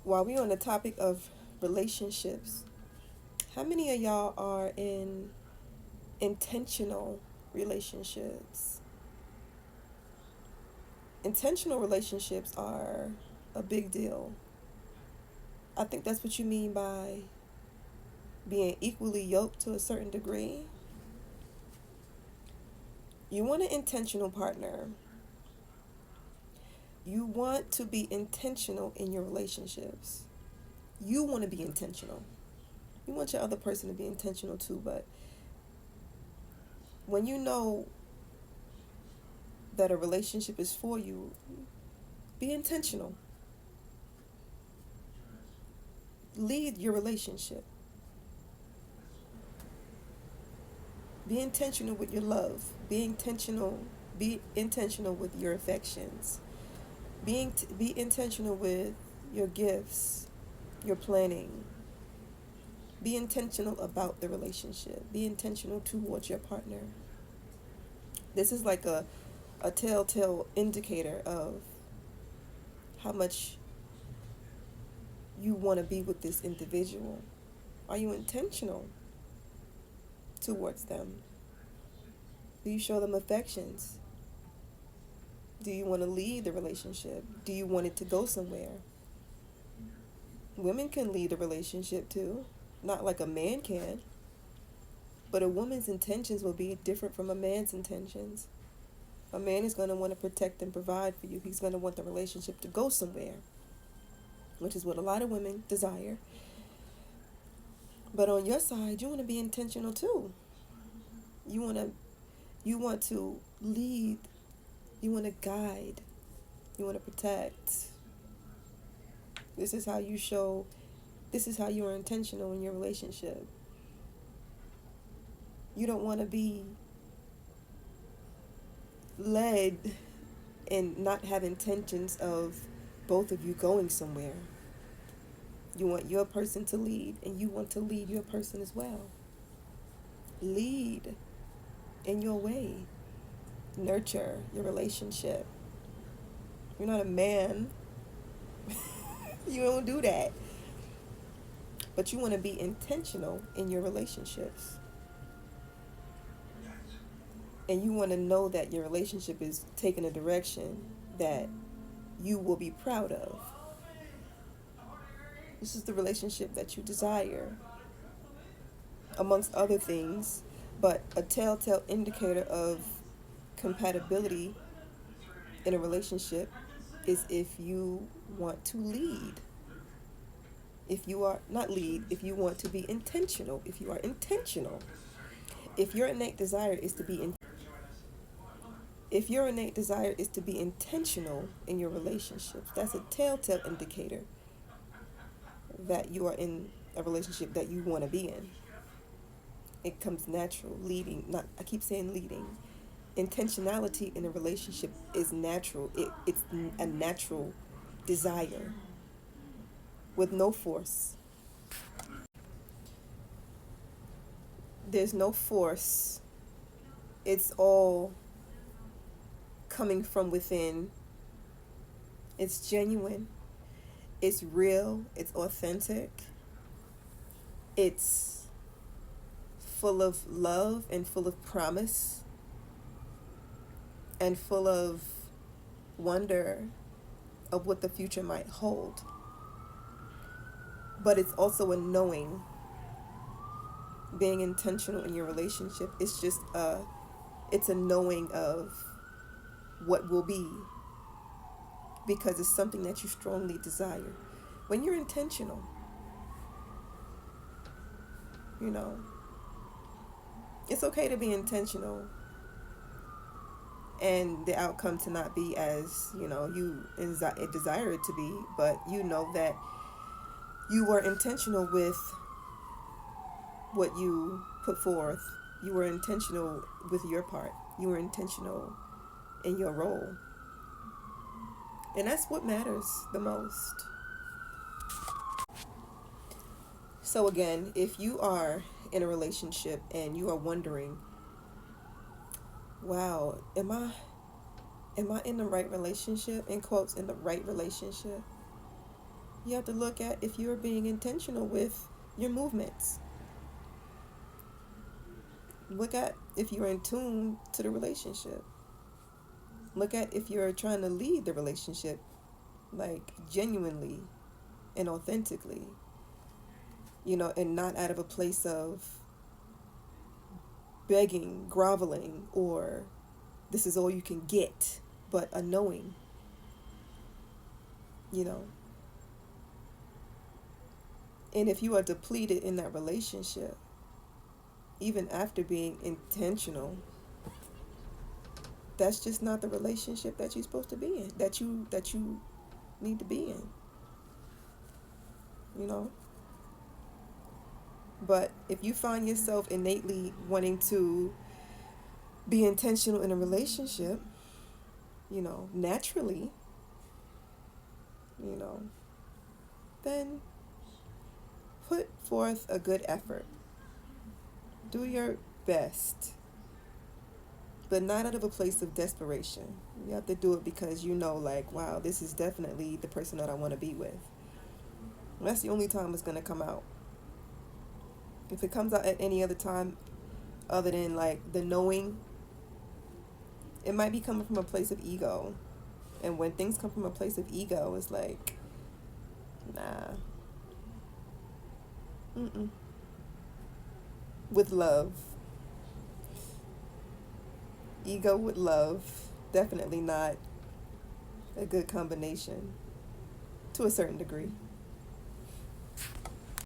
While we on the topic of relationships, how many of y'all are in intentional relationships? Intentional relationships are a big deal. I think that's what you mean by being equally yoked to a certain degree. You want an intentional partner. You want to be intentional in your relationships. You want to be intentional. You want your other person to be intentional too, but when you know that a relationship is for you, be intentional. Lead your relationship. Be intentional with your love. Be intentional. Be intentional with your affections. Be intentional with your gifts, your planning. Be intentional about the relationship. Be intentional towards your partner. This is like a telltale indicator of how much you want to be with this individual. Are you intentional towards them? Do you show them affections? Do you want to lead the relationship? Do you want it to go somewhere? Women can lead a relationship too, not like a man can, but a woman's intentions will be different from a man's intentions. A man is going to want to protect and provide for you. He's going to want the relationship to go somewhere, which is what a lot of women desire. But on your side, you want to be intentional too. You want to you want to lead, you want to guide, you want to protect. This is how you show this is how you are intentional in your relationship. You don't want to be led and not have intentions of both of you going somewhere. You want your person to lead, and you want to lead your person as well. Lead in your way. Nurture your relationship. You're not a man. You don't do that. But you want to be intentional in your relationships. And you want to know that your relationship is taking a direction that you will be proud of. This is the relationship that you desire, amongst other things. But a telltale indicator of compatibility in a relationship is if you want to lead. If you are not lead, if you want to be intentional, if you are intentional, if your innate desire is to be in, if your innate desire is to be intentional in your relationships, that's a telltale indicator that you are in a relationship that you want to be in. It comes natural. Leading, not I keep saying leading. Intentionality in a relationship is natural. It's a natural desire with no force. There's no force. It's all coming from within. It's genuine. It's real. It's authentic. It's full of love and full of promise and full of wonder of what the future might hold. But it's also a knowing. Being intentional in your relationship is just it's a knowing of what will be, because it's something that you strongly desire. When you're intentional, you know, it's okay to be intentional and the outcome to not be as, you desire it to be, but you know that you were intentional with what you put forth. You were intentional with your part. You were intentional in your role. And that's what matters the most. So again, if you are in a relationship and you are wondering, wow, am I in the right relationship? In quotes, in the right relationship? You have to look at if you're being intentional with your movements. Look at if you're in tune to the relationship. Look at if you're trying to lead the relationship, like genuinely and authentically, and not out of a place of begging, groveling, or this is all you can get, but a knowing, you know. And if you are depleted in that relationship, even after being intentional, that's just not the relationship that you're supposed to be in, that you need to be in, you know. But if you find yourself innately wanting to be intentional in a relationship, naturally, you know, then put forth a good effort. Do your best, but not out of a place of desperation. You have to do it because like, wow, this is definitely the person that I want to be with. And that's the only time it's going to come out. If it comes out at any other time other than like the knowing, it might be coming from a place of ego. And when things come from a place of ego, it's like, nah. Mm-mm. With love. Ego with love. Definitely not a good combination to a certain degree.